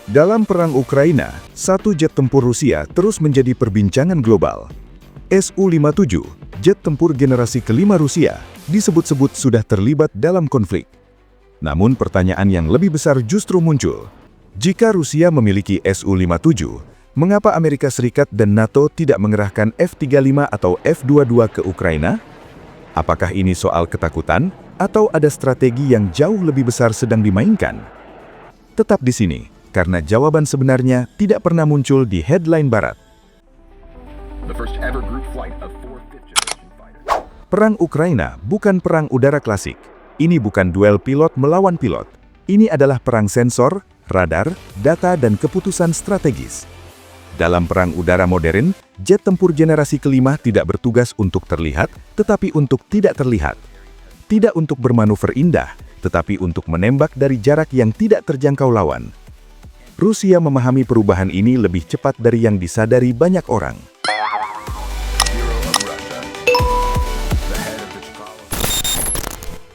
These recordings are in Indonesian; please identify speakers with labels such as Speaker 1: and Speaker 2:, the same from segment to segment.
Speaker 1: Dalam perang Ukraina, satu jet tempur Rusia terus menjadi perbincangan global. Su-57, jet tempur generasi kelima Rusia, disebut-sebut sudah terlibat dalam konflik. Namun pertanyaan yang lebih besar justru muncul. Jika Rusia memiliki Su-57, mengapa Amerika Serikat dan NATO tidak mengerahkan F-35 atau F-22 ke Ukraina? Apakah ini soal ketakutan, atau ada strategi yang jauh lebih besar sedang dimainkan? Tetap di sini, karena jawaban sebenarnya tidak pernah muncul di headline Barat. Perang Ukraina bukan perang udara klasik. Ini bukan duel pilot melawan pilot. Ini adalah perang sensor, radar, data, dan keputusan strategis. Dalam perang udara modern, jet tempur generasi kelima tidak bertugas untuk terlihat, tetapi untuk tidak terlihat. Tidak untuk bermanuver indah, tetapi untuk menembak dari jarak yang tidak terjangkau lawan. Rusia memahami perubahan ini lebih cepat dari yang disadari banyak orang.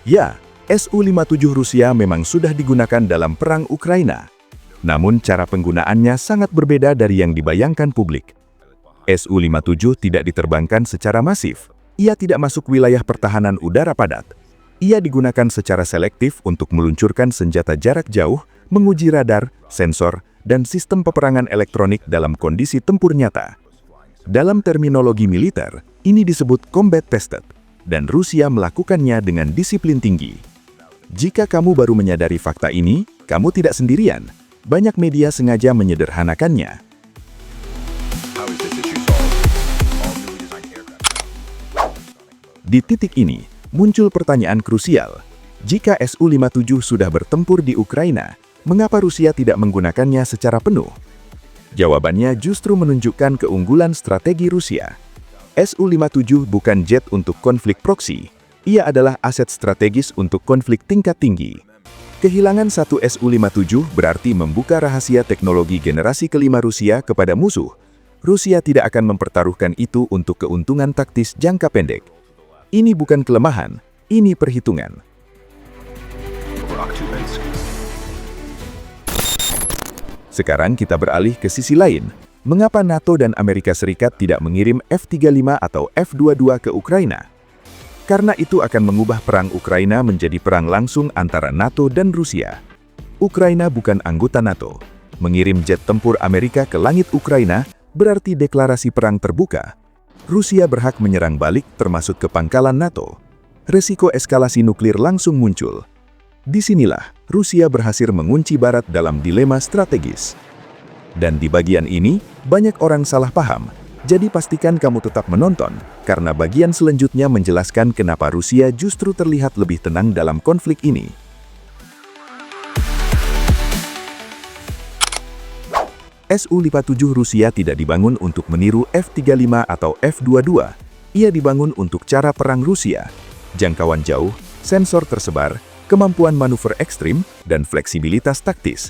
Speaker 1: Ya, Su-57 Rusia memang sudah digunakan dalam perang Ukraina. Namun cara penggunaannya sangat berbeda dari yang dibayangkan publik. Su-57 tidak diterbangkan secara masif. Ia tidak masuk wilayah pertahanan udara padat. Ia digunakan secara selektif untuk meluncurkan senjata jarak jauh, menguji radar, sensor, dan sistem peperangan elektronik dalam kondisi tempur nyata. Dalam terminologi militer, ini disebut combat tested, dan Rusia melakukannya dengan disiplin tinggi. Jika kamu baru menyadari fakta ini, kamu tidak sendirian. Banyak media sengaja menyederhanakannya. Di titik ini, muncul pertanyaan krusial. Jika Su-57 sudah bertempur di Ukraina, mengapa Rusia tidak menggunakannya secara penuh? Jawabannya justru menunjukkan keunggulan strategi Rusia. Su-57 bukan jet untuk konflik proksi. Ia adalah aset strategis untuk konflik tingkat tinggi. Kehilangan satu Su-57 berarti membuka rahasia teknologi generasi kelima Rusia kepada musuh. Rusia tidak akan mempertaruhkan itu untuk keuntungan taktis jangka pendek. Ini bukan kelemahan, ini perhitungan. Sekarang kita beralih ke sisi lain. Mengapa NATO dan Amerika Serikat tidak mengirim F-35 atau F-22 ke Ukraina? Karena itu akan mengubah perang Ukraina menjadi perang langsung antara NATO dan Rusia. Ukraina bukan anggota NATO. Mengirim jet tempur Amerika ke langit Ukraina berarti deklarasi perang terbuka. Rusia berhak menyerang balik termasuk ke pangkalan NATO. Resiko eskalasi nuklir langsung muncul. Disinilah Rusia berhasil mengunci Barat dalam dilema strategis. Dan di bagian ini, banyak orang salah paham. Jadi pastikan kamu tetap menonton, karena bagian selanjutnya menjelaskan kenapa Rusia justru terlihat lebih tenang dalam konflik ini. Su-57 Rusia tidak dibangun untuk meniru F-35 atau F-22. Ia dibangun untuk cara perang Rusia. Jangkauan jauh, sensor tersebar, kemampuan manuver ekstrim, dan fleksibilitas taktis.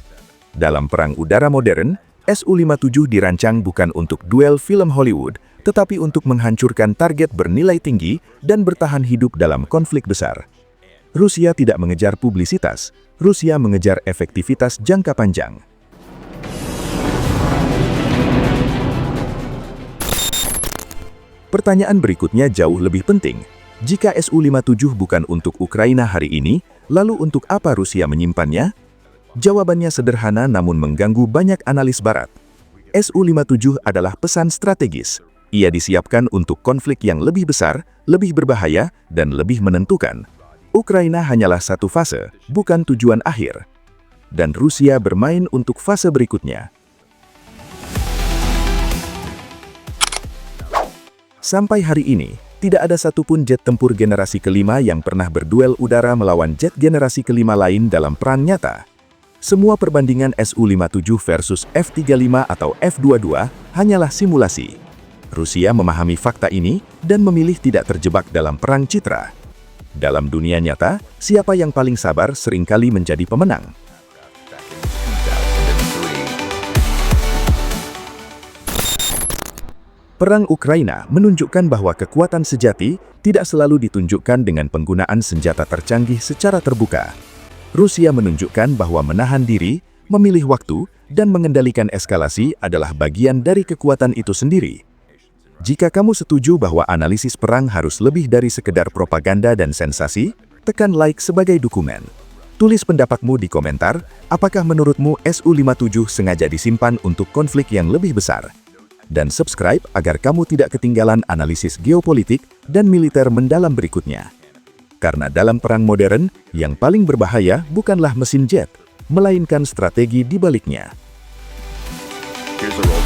Speaker 1: Dalam perang udara modern, Su-57 dirancang bukan untuk duel film Hollywood, tetapi untuk menghancurkan target bernilai tinggi dan bertahan hidup dalam konflik besar. Rusia tidak mengejar publisitas, Rusia mengejar efektivitas jangka panjang. Pertanyaan berikutnya jauh lebih penting. Jika Su-57 bukan untuk Ukraina hari ini, lalu untuk apa Rusia menyimpannya? Jawabannya sederhana namun mengganggu banyak analis Barat. Su-57 adalah pesan strategis. Ia disiapkan untuk konflik yang lebih besar, lebih berbahaya, dan lebih menentukan. Ukraina hanyalah satu fase, bukan tujuan akhir. Dan Rusia bermain untuk fase berikutnya. Sampai hari ini, tidak ada satupun jet tempur generasi kelima yang pernah berduel udara melawan jet generasi kelima lain dalam perang nyata. Semua perbandingan Su-57 versus F-35 atau F-22 hanyalah simulasi. Rusia memahami fakta ini dan memilih tidak terjebak dalam perang citra. Dalam dunia nyata, siapa yang paling sabar seringkali menjadi pemenang. Perang Ukraina menunjukkan bahwa kekuatan sejati tidak selalu ditunjukkan dengan penggunaan senjata tercanggih secara terbuka. Rusia menunjukkan bahwa menahan diri, Memilih waktu dan mengendalikan eskalasi adalah bagian dari kekuatan itu sendiri. Jika kamu setuju bahwa analisis perang harus lebih dari sekedar propaganda dan sensasi, tekan like sebagai dukungan. Tulis pendapatmu di komentar, apakah menurutmu Su-57 sengaja disimpan untuk konflik yang lebih besar? Dan subscribe agar kamu tidak ketinggalan analisis geopolitik dan militer mendalam berikutnya. Karena dalam perang modern, yang paling berbahaya bukanlah mesin jet, melainkan strategi di baliknya.
Speaker 2: Here's a roll.